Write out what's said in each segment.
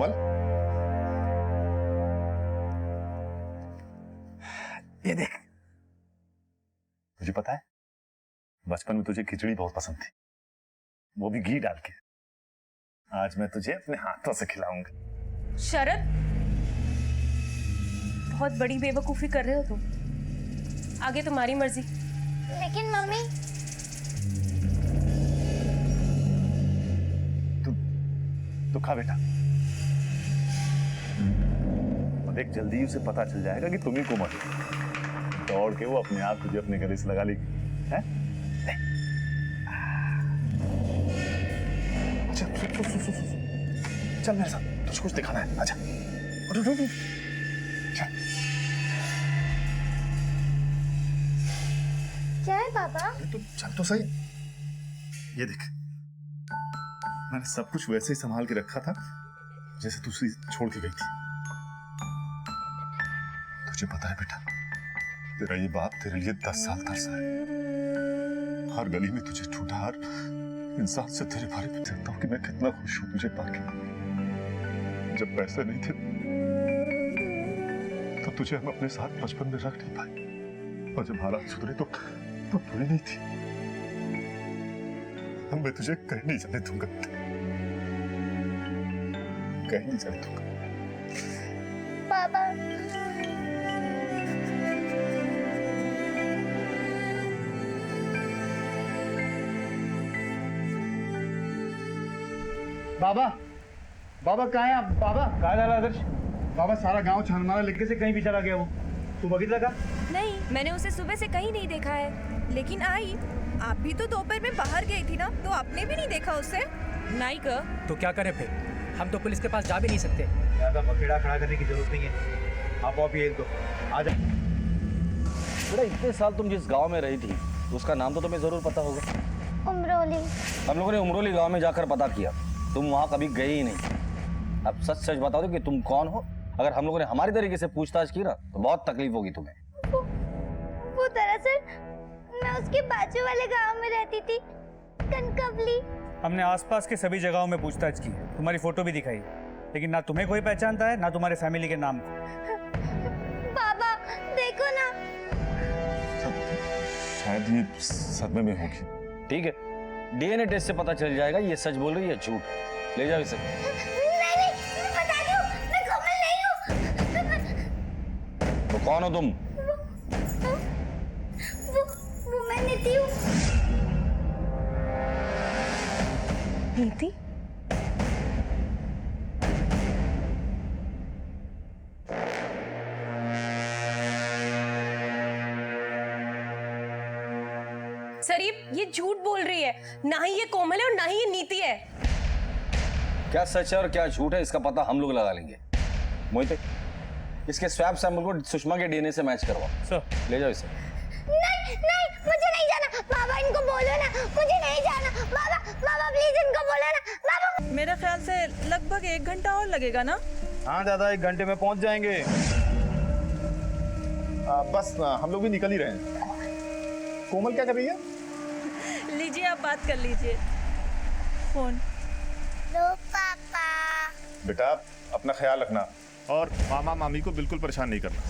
कोमल, ये देख, तुझे पता है बचपन में तुझे खिचड़ी बहुत पसंद थी, वो भी घी डाल के। आज मैं तुझे अपने हाथों से खिलाऊंगा। शरद, बहुत बड़ी बेवकूफी कर रहे हो तुम। आगे तुम्हारी मर्जी। लेकिन मम्मी, तो खा बेटा, और देख जल्दी ही उसे पता चल जाएगा कि तुम ही कोमल हो। दौड़ के वो अपने आप तुझे अपने गले से लगा लेगी। हैं? चल मेरे साथ, तुझे कुछ दिखाना है। आजा, उठ। चल। क्या है पापा? तो चल तो सही। ये देख, मैंने सब कुछ वैसे ही संभाल के रखा था जैसे तू उसे छोड़ के गई थी। तुझे पता है बेटा, तेरा ये बाप तेरे लिए 10 साल तरसा है। हर गली में तुझे ढूंढा, हर इंसान से तेरे बारे में कहता हूँ कि मैं कितना खुश हूँ तुझे पाके। जब पैसे नहीं थे तो तुझे हम अपने साथ बचपन में रख नहीं पाए, और जब हालात सुधरे तो तू ही नहीं थी। मैं तुझे कहीं नहीं जाने दूंगा, कहीं नहीं जाने दूंगा। पापा, बाबा, बाबा कहाँ है आप? बाबा कहाँ डाला आदर्श? बाबा सारा गांव छान मारा, लिख के से कहीं भी चला गया वो। तू बगीचा का? नहीं, मैंने उसे सुबह से कहीं नहीं देखा है। लेकिन आई, आप भी तो दोपहर में बाहर गई थी ना, तो आपने भी नहीं देखा उसे? नहीं कर तो क्या करें फिर? हम तो पुलिस के पास जा भी नहीं सकते। ज्यादा बखेड़ा खड़ा करने की जरूरत नहीं है। आप ये तो आ जा। बेटा, इतने साल तुम जिस गांव में रही थी उसका नाम तो तुम्हें जरूर पता होगा। उमरोली। हम लोगों ने उमरोली गांव में जाकर पता किया, तुम वहां कभी गई ही नहीं। अब सच सच बता दो कि तुम कौन हो। अगर हम लोगों ने हमारी तरीके से पूछताछ की ना तो बहुत तकलीफ होगी तुम्हें। वो दरअसल मैं उसके बाजू वाले गांव में रहती थी, कनकवली। हमने आसपास के सभी जगहों में पूछताछ की, तुम्हारी फोटो भी दिखाई, लेकिन ना तुम्हें कोई पहचानता है ना तुम्हारे फैमिली के नाम को। पापा देखो ना। शायद ये सदमे में होगी। ठीक है, डीएनए टेस्ट से पता चल जाएगा ये सच बोल रही है झूठ। ले जाओ इसे। नहीं, मैं बता दूं, मैं कोमल नहीं हूँ। तो कौन हो तुम? वो मैं नीति हूँ। नीति? सरीब, ये झूठ बोल रही है। ना ही ये कोमल है और ना ही ये नीति है। क्या सच है और क्या झूठ है इसका पता हम लोग लगा लेंगे। मोहिते, इसके स्वैब सैंपल को सुषमा के डीएनए से मैच करवाओ। सर ले जाओ इसे। नहीं, मुझे नहीं जाना। पापा इनको बोलो ना, मुझे नहीं जाना। पापा प्लीज इनको बोलो ना। पापा। मेरे ख्याल से लगभग 1 घंटा और लगेगा ना? हाँ, दादा 1 घंटे में पहुंच जाएंगे। बस हम लोग भी निकल ही रहे हैं। कोमल क्या कर रही है? लीजिए, आप बात कर लीजिए फोन। लो पापा। बेटा अपना ख्याल रखना, और मामा मामी को बिल्कुल परेशान नहीं करना।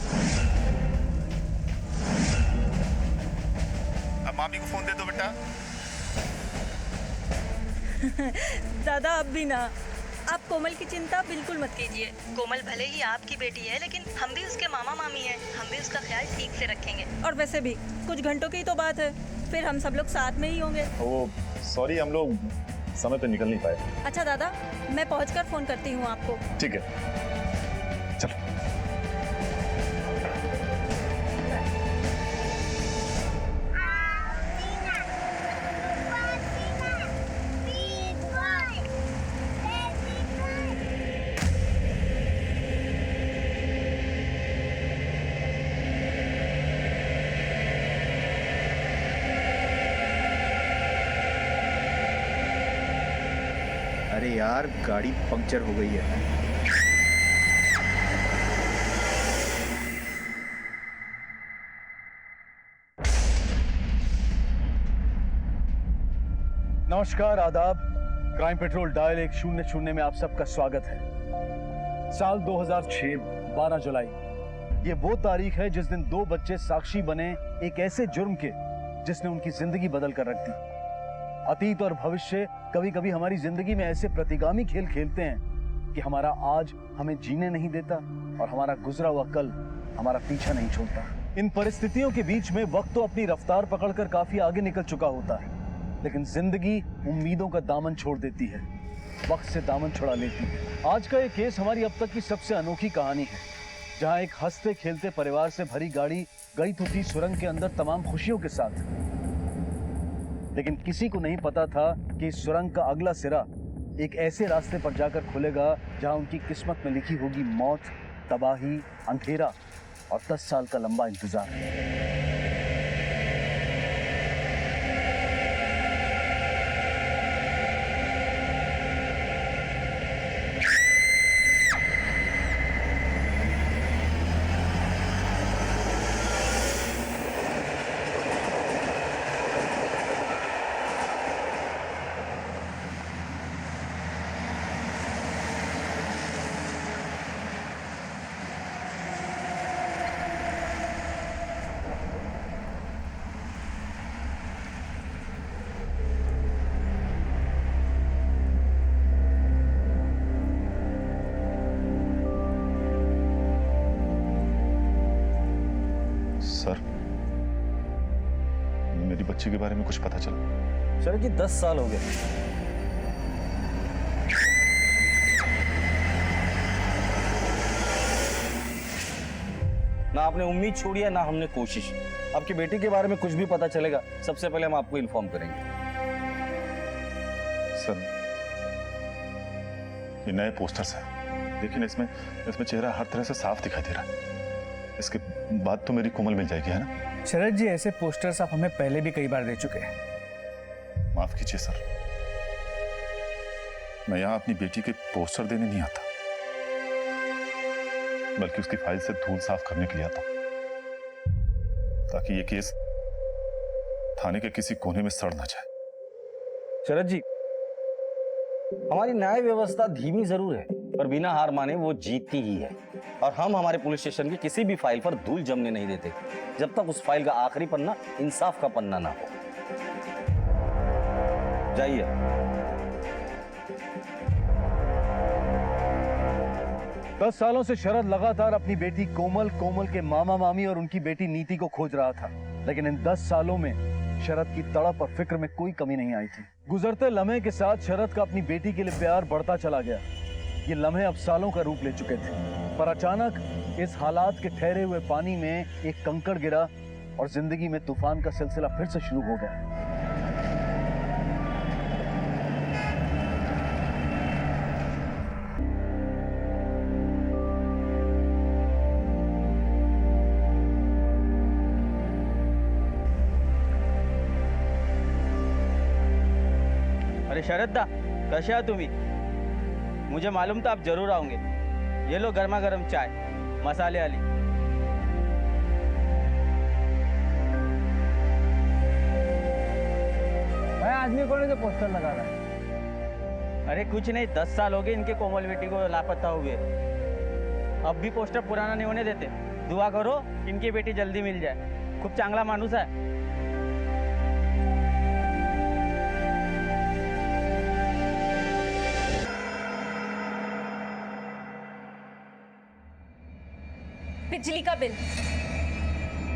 अब मामी को फोन दे दो बेटा। दादा अब भी ना। आप कोमल की चिंता बिल्कुल मत कीजिए। कोमल भले ही आपकी बेटी है, लेकिन हम भी उसके मामा मामी हैं। हम भी उसका ख्याल ठीक से रखेंगे। और वैसे भी कुछ घंटों की तो बात है, फिर हम सब लोग साथ में ही होंगे। वो सॉरी, हम लोग समय पे निकल नहीं पाए। अच्छा दादा, मैं पहुंचकर फोन करती हूँ आपको। ठीक है, चलो। अरे यार, गाड़ी पंक्चर हो गई है। नमस्कार, आदाब। क्राइम पेट्रोल डायल 100 में आप सबका स्वागत है। साल 2006 12 जुलाई। ये वो तारीख है जिस दिन 2 बच्चे साक्षी बने एक ऐसे जुर्म के जिसने उनकी जिंदगी बदल कर रख दी। अतीत और भविष्य कभी कभी हमारी जिंदगी में ऐसे प्रतिगामी खेल खेलते हैं कि हमारा आज हमें जीने नहीं देता और हमारा गुजरा हुआ कल हमारा पीछा नहीं छोड़ता। इन परिस्थितियों के बीच में वक्त तो अपनी रफ्तार पकड़कर काफी आगे निकल चुका होता है, लेकिन जिंदगी उम्मीदों का दामन छोड़ देती है, वक्त से दामन छुड़ा लेती है। आज का ये केस हमारी अब तक की सबसे अनोखी कहानी है, जहां एक हंसते खेलते परिवार से भरी गाड़ी गई तो थी सुरंग के अंदर तमाम खुशियों के साथ, लेकिन किसी को नहीं पता था कि इस सुरंग का अगला सिरा एक ऐसे रास्ते पर जाकर खुलेगा जहां उनकी किस्मत में लिखी होगी मौत, तबाही, अंधेरा और 10 साल का लंबा इंतजार। सर, मेरी बच्ची के बारे में कुछ पता चला? शरद जी 10 साल हो गए। ना आपने उम्मीद छोड़ी है ना हमने कोशिश। आपकी बेटी के बारे में कुछ भी पता चलेगा सबसे पहले हम आपको इन्फॉर्म करेंगे। सर, ये नए पोस्टर्स हैं, लेकिन इसमें चेहरा हर तरह से साफ दिखाई दे रहा है। इसके बाद तो मेरी कोमल मिल जाएगी, है ना? शरद जी, ऐसे पोस्टर्स आप हमें पहले भी कई बार दे चुके हैं। माफ कीजिए सर, मैं यहाँ अपनी बेटी के पोस्टर देने नहीं आता, बल्कि उसकी फाइल से धूल साफ करने के लिए आता हूं, ताकि ये केस थाने के किसी कोने में सड़ ना जाए। शरद जी, हमारी न्याय व्यवस्था धीमी जरूर है, पर बिना हार माने वो जीतती ही है। और हम हमारे पुलिस स्टेशन की किसी भी फाइल पर धूल जमने नहीं देते जब तक उस फाइल का आखिरी पन्ना इंसाफ का पन्ना ना हो। जाइए। दस सालों से शरद लगातार अपनी बेटी कोमल के मामा मामी और उनकी बेटी नीति को खोज रहा था, लेकिन इन 10 सालों में शरद की तड़प और फिक्र में कोई कमी नहीं आई थी। गुजरते लम्हे के साथ शरद का अपनी बेटी के लिए प्यार बढ़ता चला गया। ये लम्हे अब सालों का रूप ले चुके थे, पर अचानक इस हालात के ठहरे हुए पानी में एक कंकड़ गिरा और जिंदगी में तूफान का सिलसिला फिर से शुरू हो गया। अरे शरद दा, कशा तुम्ही? मुझे मालूम था आप जरूर आओगे। ये लो गर्मा गर्म चाय, मसाले वाली। भाई, आदमी कौन है जो पोस्टर लगा रहा है? अरे कुछ नहीं, 10 साल हो गए इनके कोमल बेटी को लापता हुए। अब भी पोस्टर पुराना नहीं होने देते। दुआ करो इनकी बेटी जल्दी मिल जाए। खूब चांगला माणूस है। बिजली का बिल,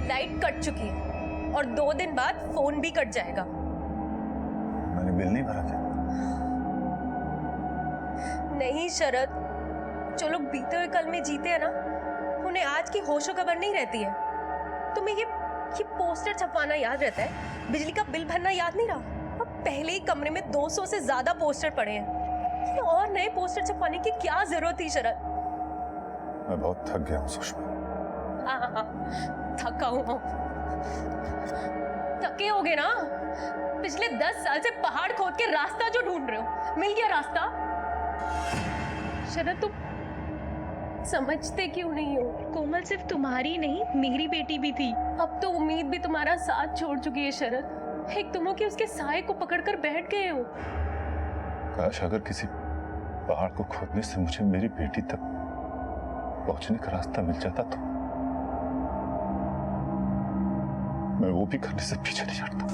लाइट कट चुकी है और 2 दिन बाद फोन भी कट जाएगा। मैंने बिल नहीं भरा क्या? नहीं शरद, जो लोग बीते हुए कल में जीते हैं ना, उन्हें आज की होशो खबर नहीं रहती है। तुम्हें ये पोस्टर छपवाना याद रहता है, बिजली का बिल भरना याद नहीं रहा? अब पहले ही कमरे में 200 से ज्यादा पोस्टर पड़े हैं, ये और नए पोस्टर छपवाने की क्या जरूरत थी शरद? मैं बहुत थक गया हूँ सुषमा। हाँ, थका हूँ। थके होगे ना? पिछले 10 साल से पहाड़ खोद के रास्ता जो ढूंढ रहे हो, मिल गया रास्ता? शरद, तुम समझते क्यों नहीं हो? कोमल सिर्फ तुम्हारी नहीं, मेरी बेटी भी थी। अब तो उम्मीद भी तुम्हारा साथ छोड़ चुकी है शरद। एक तुम हो कि उसके साए को पकड़कर बैठ गए हो। काश अगर किसी पहाड़ को खोदने से मुझे मेरी बेटी तक पहुंचने का रास्ता मिल जाता तो मैं वो भी करने से पीछे नहीं हटता।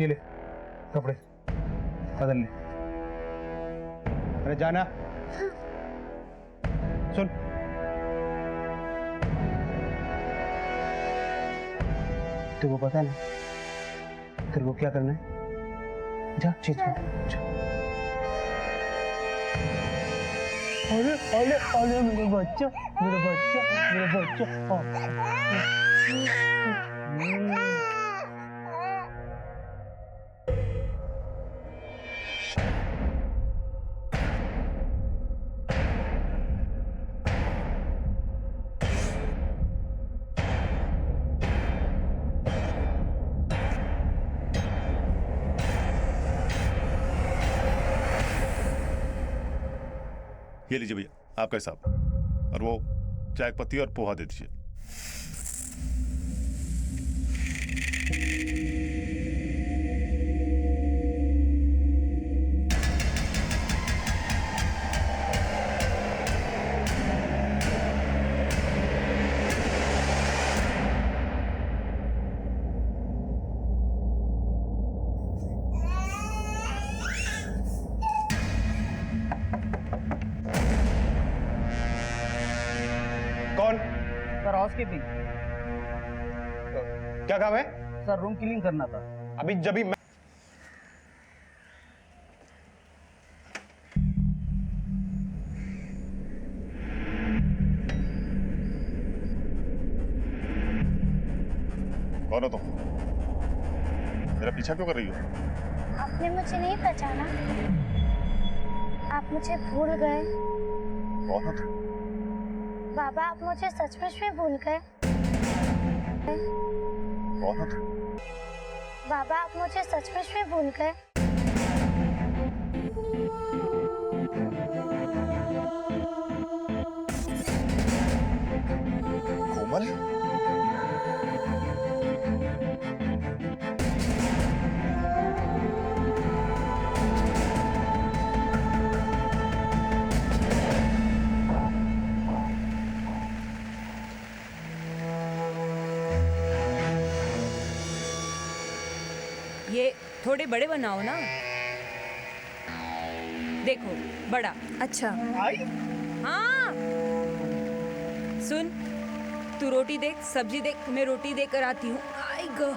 ये ले कपड़े बदल ले। अरे जाना, सुन, तेरे को पता है ना तेरे को क्या करना है? जा चीज जा। अरे अरे अरे मेरे बच्चा, मेरे बच्चा, मेरे बच्चा। ये लीजिए भैया आपका हिसाब, और वो चाय पत्ती और पोहा दे दीजिए। कौन? Sir house keeping. क्या काम है? सर रूम क्लीन करना था। अभी जब भी मैं कौन हो तुम? मेरा पीछा क्यों कर रही हो? आपने मुझे नहीं पहचाना? आप मुझे भूल गए? कौन हो तुम? बाबा आप मुझे सचमुच में भूल गए? कौन हो तुम? बाबा आप मुझे सचमुच में भूल गए? कोमल? ये थोड़े बड़े बनाओ ना। देखो बड़ा। अच्छा हाँ। सुन, तू रोटी देख, सब्जी देख, मैं रोटी देकर आती हूँ। आई गो।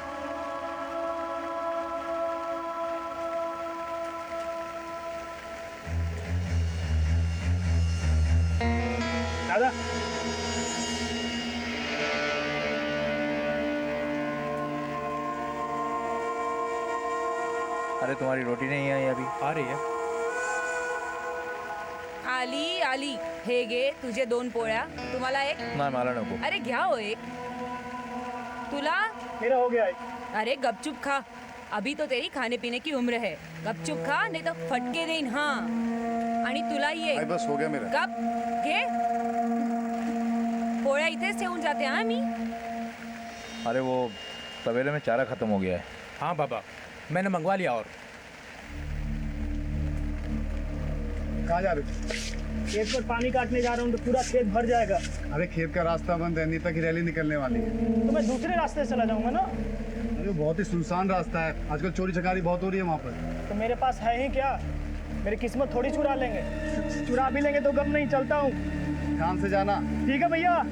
दादा अरे तुम्हारी रोटी नहीं आई अभी? आ रही है। आली आली हे गे तुझे 2 पोळ्या, तुम्हाला एक? नाही मला नको। अरे घ्या हो एक। तुला? मेरा हो गया। अरे गपचुप खा, अभी तो तेरी खाने पीने की उम्र है। गपचुप खा नहीं तो फटके देईन। हाँ आणि तुला ये बस हो गया मेरा। गप घे, पोळ्या इथेच ठेवून जाते हाँ मी। अरे वो तवेले में चारा खत्म हो गया है। हाँ बाबा मैंने मंगवा लिया। और कहाँ जा रहे थे? खेत पर पानी काटने जा रहा हूँ तो पूरा खेत भर जाएगा। अरे खेत का रास्ता बंद है, नीता की रैली निकलने वाली है। तो मैं दूसरे रास्ते से चला जाऊंगा ना। अरे बहुत ही सुनसान रास्ता है, आजकल चोरी चकारी बहुत हो रही है वहाँ पर। तो मेरे पास है ही क्या? मेरी किस्मत थोड़ी चुरा लेंगे। चुरा भी लेंगे तो गम नहीं, चलता हूँ। ध्यान से जाना। ठीक है भैया।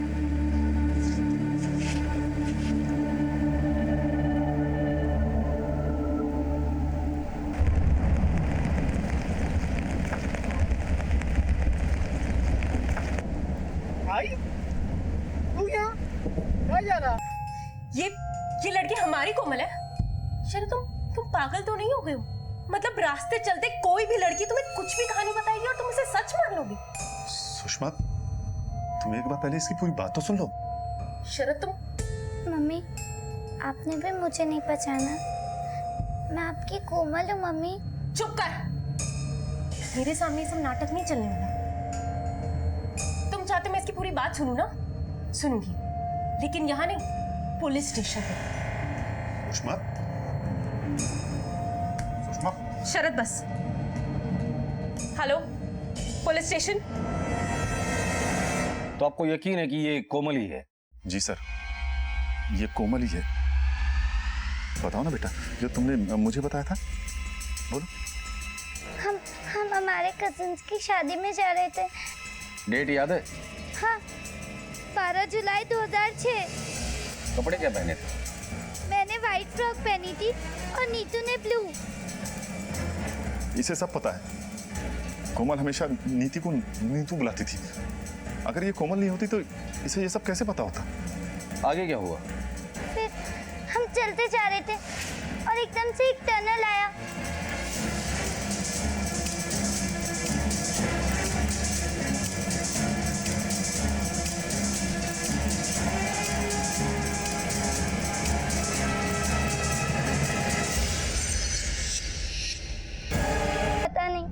तू यहाँ क्या जा रहा? ये लड़की हमारी कोमल है? शर तुम पागल तो नहीं हो गए हो? मतलब रास्ते चलते कोई भी लड़की तुम्हें कुछ भी कहानी बताएगी और तुम इसे सच मान लोगी? सुषमा, तुम एक बार पहले इसकी पूरी बात तो सुन लो। शरद तुम मम्मी, आपने भी मुझे नहीं पहचाना। मैं आपकी कोमल हूँ मम्मी। चुप कर। मेरे सामने ये सब नाटक नहीं चलने वाला। तुम चाहते मैं इसकी पूरी बात सुनूं ना? सुनूंगी, लेकिन यहाँ नहीं, पुलिस स्टेशन पे। सुषमा, सुषमा, शरद बस। Hello, police station. तो आपको यकीन है कि ये कोमल ही है? जी सर, ये कोमल ही है। बताओ ना बेटा, जो तुमने मुझे बताया था, बोलो। हम हमारे कजिन्स की शादी में जा रहे थे। डेट याद है? हाँ, 12 जुलाई 2006। कपड़े क्या पहने थे? मैंने व्हाइट फ्रॉक पहनी थी और नीतू ने ब्लू। इसे सब पता है। कोमल हमेशा नीति को नीतू बुलाती थी। अगर ये कोमल नहीं होती तो इसे ये सब कैसे पता होता? आगे क्या हुआ? फिर हम चलते जा रहे थे और एकदम से एक टनल आया। पता नहीं,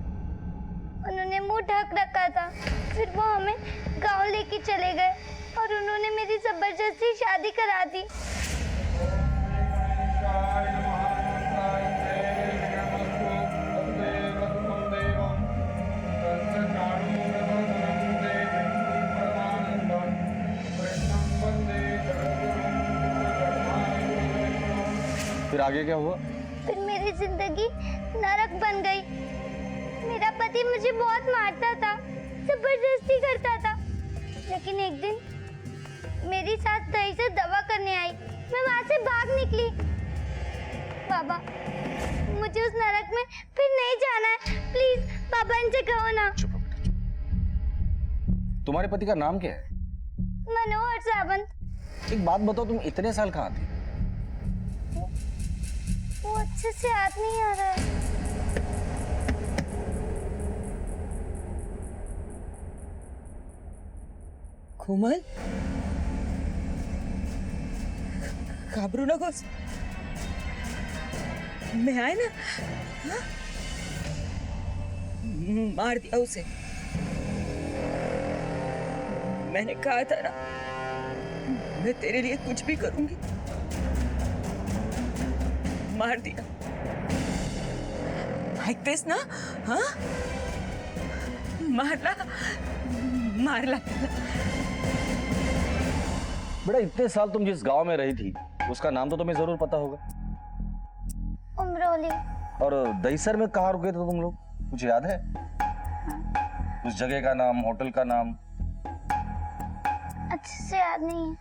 उन्होंने मुंह ढक रखा था। फिर वो हमें गांव लेके चले गए और उन्होंने मेरी जबरदस्ती शादी करा दी। फिर आगे क्या हुआ? फिर मेरी जिंदगी नरक बन गई। मेरा पति मुझे बहुत मारता था, जबरदस्ती करता था। लेकिन एक दिन मेरी सास दही से दवा करने आई। मैं वहां से भाग निकली। बाबा, मुझे उस नरक में फिर नहीं जाना है। प्लीज बाबा, इनसे कहो ना। चुप रहो बेटा, चुप। तुम्हारे पति का नाम क्या है? मनोहर सावंत। एक बात बताओ, तुम इतने साल कहाँ थे? वो अच्छे से याद नहीं आ रहा है। कोमल, घाबरू नकोस, मैं आए ना। हाँ? मार दिया उसे। मैंने कहा था ना, मैं तेरे लिए कुछ भी करूंगी। मार दिया। लाइक दिस ना? हाँ, मारला, मारला। बेटा, इतने साल तुम जिस गांव में रही थी उसका नाम तो तुम्हें जरूर पता होगा। उमरोली। और दहीसर में कहाँ रुके थे तुम लोग, कुछ याद है? उस जगह का नाम, होटल का नाम? अच्छे से याद नहीं है।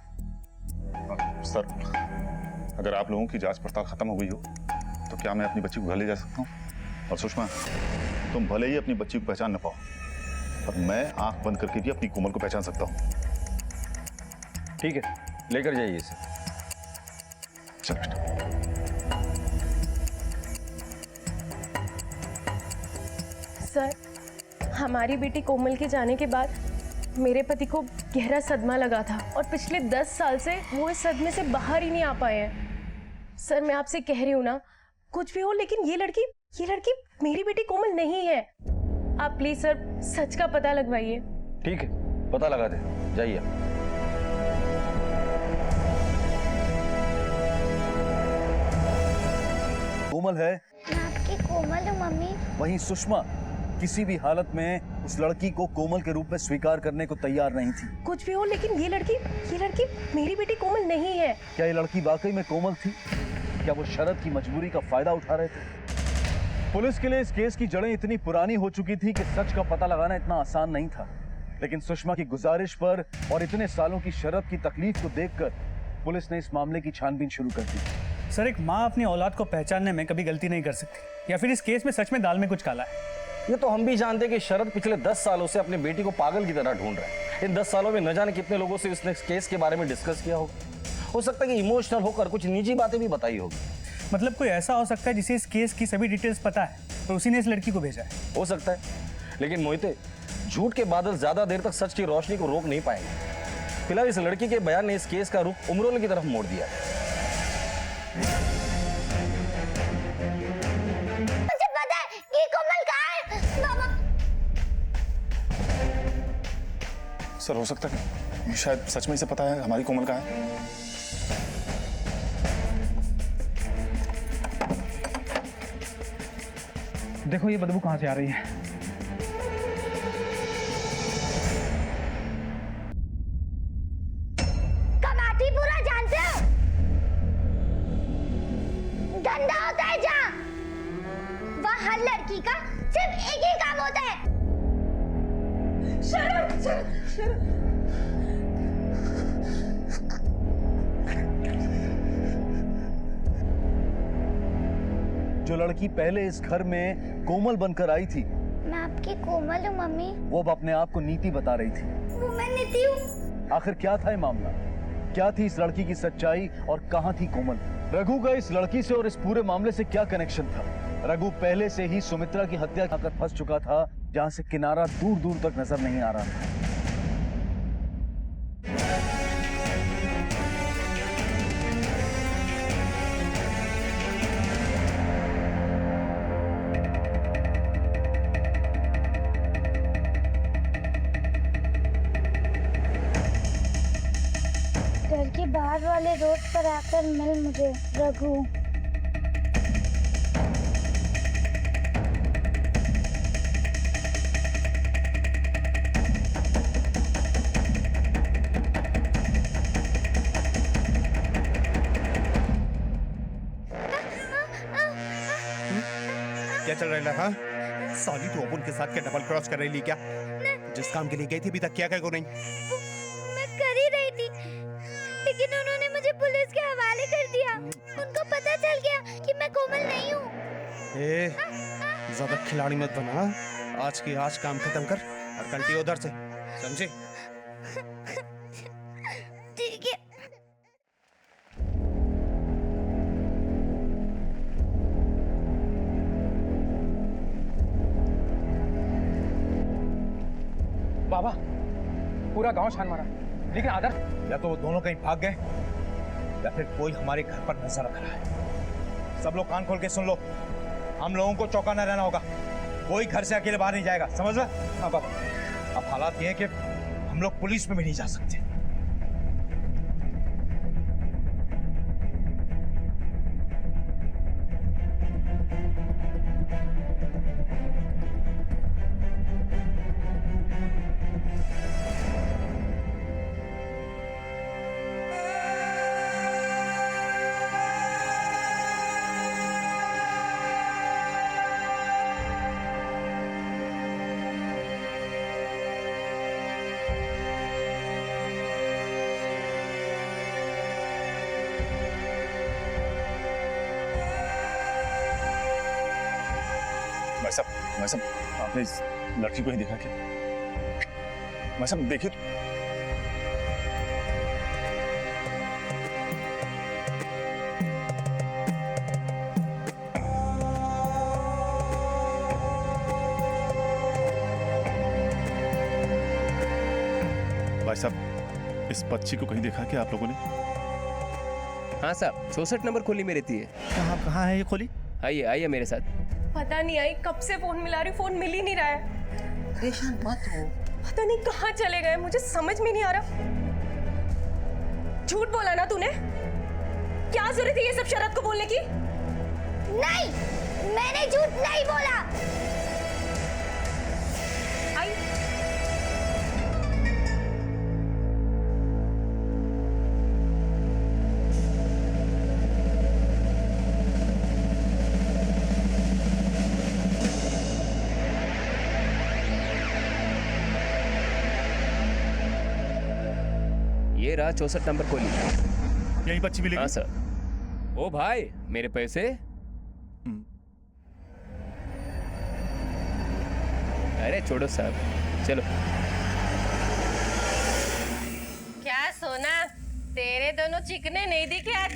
सर, अगर आप लोगों की जांच पड़ताल खत्म हो गई हो तो क्या मैं अपनी बच्ची को घर ले जा सकता हूँ? और सुषमा, तुम भले ही अपनी बच्ची को पहचान न पाओ, पर मैं आंख बंद करके भी अपनी कोमल को पहचान सकता हूँ। ठीक है, लेकर जाइए इसे। चल बेटा। सर, हमारी बेटी कोमल के जाने के बाद मेरे पति को गहरा सदमा लगा था और पिछले 10 साल से वो इस सदमे से बाहर ही नहीं आ पाए हैं। सर, मैं आपसे कह रही हूँ ना, कुछ भी हो लेकिन ये लड़की मेरी बेटी कोमल नहीं है। आप प्लीज सर सच का पता लगवाइए। ठीक है, पता लगा दे, जाइए। कोमल है, मैं आपकी कोमल हूँ मम्मी। वहीं सुषमा किसी भी हालत में उस लड़की को कोमल के रूप में स्वीकार करने को तैयार नहीं थी। कुछ भी हो लेकिन ये लड़की मेरी बेटी कोमल नहीं है। क्या ये लड़की वाकई में कोमल थी? क्या वो शरद की मजबूरी का फायदा उठा रहे थे? पुलिस के लिए इस केस की जड़ें इतनी पुरानी हो चुकी थी कि सच का पता लगाना इतना आसान नहीं था। लेकिन सुषमा की गुजारिश पर और इतने सालों की शरद की तकलीफ को देखकर पुलिस ने इस मामले की छानबीन शुरू कर दी। सर, एक माँ अपनी औलाद को पहचानने में कभी गलती नहीं कर सकती, या फिर इस केस में सच में दाल में कुछ काला है। ये तो हम भी जानते हैं कि शरद पिछले 10 सालों से अपनी बेटी को पागल की तरह ढूंढ रहा है। इन 10 सालों में न जाने कितने लोगों से उसने इस केस के बारे में डिस्कस किया होगा। हो सकता है कि इमोशनल होकर कुछ निजी बातें भी बताई होगी। मतलब कोई ऐसा हो सकता है जिसे इस केस की सभी डिटेल्स पता है और उसी ने इस लड़की को भेजा है। हो सकता है, लेकिन मोहिते, झूठ के बादल ज्यादा देर तक सच की रोशनी को रोक नहीं पाएंगे। फिलहाल इस लड़की के बयान ने इस केस का रुख उम्रों की तरफ मोड़ दिया है। मुझे पता है कि कोमल कहाँ है। मामा सर हो सकता है शायद सच में इसे पता है हमारी कोमल कहाँ है। देखो ये बदबू कहाँ से आ रही है। कमाटी पूरा जानते हो, धंधा होता है जहाँ वहाँ हर लड़की का सिर्फ एक ही काम होता है। जो लड़की पहले इस घर में कोमल बनकर आई थी, मैं आपकी कोमल हूँ मम्मी। वो अब अपने आप को नीति बता रही थी। वो मैं नीति हूँ। आखिर क्या था ये मामला? क्या थी इस लड़की की सच्चाई और कहाँ थी कोमल? रघु का इस लड़की से और इस पूरे मामले से क्या कनेक्शन था? रघु पहले से ही सुमित्रा की हत्या कर फंस चुका था, जहाँ से किनारा दूर दूर तक नजर नहीं आ रहा था। घर के बाहर वाले रोड पर आकर मिल मुझे रघु। क्या चल रहा है? हाँ साली, तू अब उनके साथ क्या डबल क्रॉस कर रही क्या? जिस काम के लिए गई थी अभी तक क्या कर को नहीं? मैं कर ही रही थी, लेकिन उन्होंने मुझे पुलिस के हवाले कर दिया। उनको पता चल गया कि मैं कोमल नहीं हूँ। ज्यादा खिलाड़ी मत बना। आज की आज काम खत्म कर और कल्टी उधर से, समझे? ठीक है। बाबा पूरा गांव छान मारा, लेकिन आदर्श या तो वो दोनों कहीं भाग गए या फिर कोई हमारे घर पर नजर रख रहा है। सब लोग कान खोल के सुन लो, हम लोगों को चौंकाना रहना होगा। कोई घर से अकेले बाहर नहीं जाएगा, समझ लो? हाँ बाबा, अब हालात ये है कि हम लोग पुलिस में भी नहीं जा सकते। भाई साहब आपने इस लड़की को ही देखा क्या? भाई साहब देखिए तो। भाई साहब इस बच्ची को कहीं देखा क्या आप लोगों ने? हाँ साहब 64 नंबर खोली में रहती है। कहाँ है ये खोली? आइए आइए मेरे साथ। पता नहीं आई कब से फोन मिला रही, फोन मिल ही नहीं रहा है। परेशान मत हो। पता नहीं कहाँ चले गए, मुझे समझ में नहीं आ रहा। झूठ बोला ना तूने? क्या जरूरत है ये सब शरद को बोलने की? नहीं, मैंने झूठ नहीं बोला। आई ये रहा 64 नंबर खोली। यही बच्ची मिलेगी? हाँ सर। ओ भाई मेरे पैसे। अरे छोड़ो साहब, चलो। क्या सोना, तेरे दोनों चिकने नहीं दिखे आज?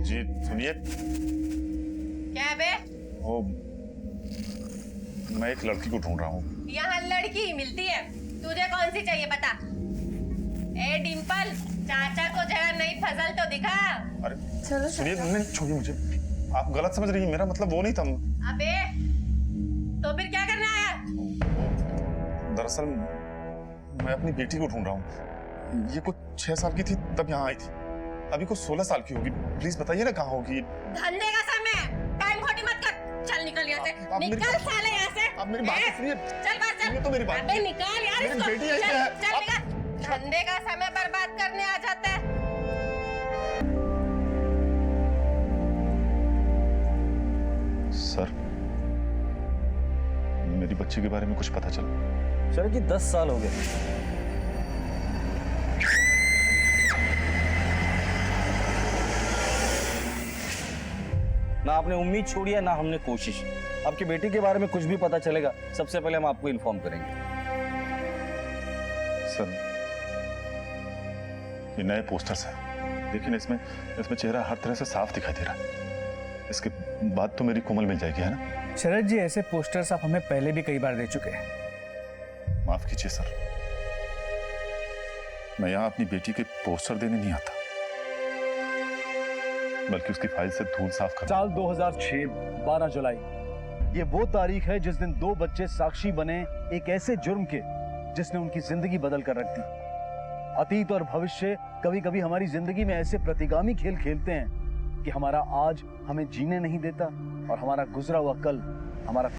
जी सुनिए। क्या बे? वो मैं एक लड़की को ढूंढ रहा हूँ। यहाँ लड़की मिलती है, तुझे कौन सी चाहिए बता? ए डिम्पल, चाचा को जगह नहीं फसल तो दिखा। अरे सुनिए, नहीं छोड़िए मुझे, आप गलत समझ रही हैं, मेरा मतलब वो नहीं था। अबे तो फिर क्या करने आया? दरअसल मैं अपनी बेटी को ढूंढ रहा हूँ। ये कुछ 6 साल की थी तब यहाँ आई थी, अभी को 16 साल की होगी। प्लीज बताइए ना कहाँ होगी। धंधे का समय, टाइम खोटी मत कर। चल निकल यहाँ से, आप मेरी निकल साले यहाँ से। आप मेरी बात सुनिए। चल बाहर चल। सुनिए तो मेरी बात। अबे निकाल यार मेरी इसको। बेटी है, चल, क्या है? चल निकल। धंधे का समय बर्बाद करने आ जाता है। सर, मेरी बच्ची के बारे में कुछ पता चला? शरद जी 10 साल हो गए। ना आपने उम्मीद छोड़ी है ना हमने कोशिश। आपकी बेटी के बारे में कुछ भी पता चलेगा सबसे पहले हम आपको इन्फॉर्म करेंगे। सर, ये नए पोस्टर्स हैं, लेकिन इसमें चेहरा हर तरह से साफ दिखाई दे रहा है। इसके बाद तो मेरी कोमल मिल जाएगी, है ना? शरद जी, ऐसे पोस्टर्स आप हमें पहले भी कई बार दे चुके हैं। माफ कीजिए सर, मैं यहाँ अपनी बेटी के पोस्टर देने नहीं आता, बल्कि उसकी फाइल से धूल साफ कर। साल 2006 12 जुलाई, ये वो तारीख है जिस दिन 2 बच्चे साक्षी बने एक ऐसे जुर्म के जिसने उनकी जिंदगी बदल कर रख दी। अतीत और भविष्य कभी कभी हमारी जिंदगी में ऐसे प्रतिगामी खेल खेलते हैं कि हमारा आज हमें जीने नहीं देता और हमारा गुजरा हुआ कल हमारा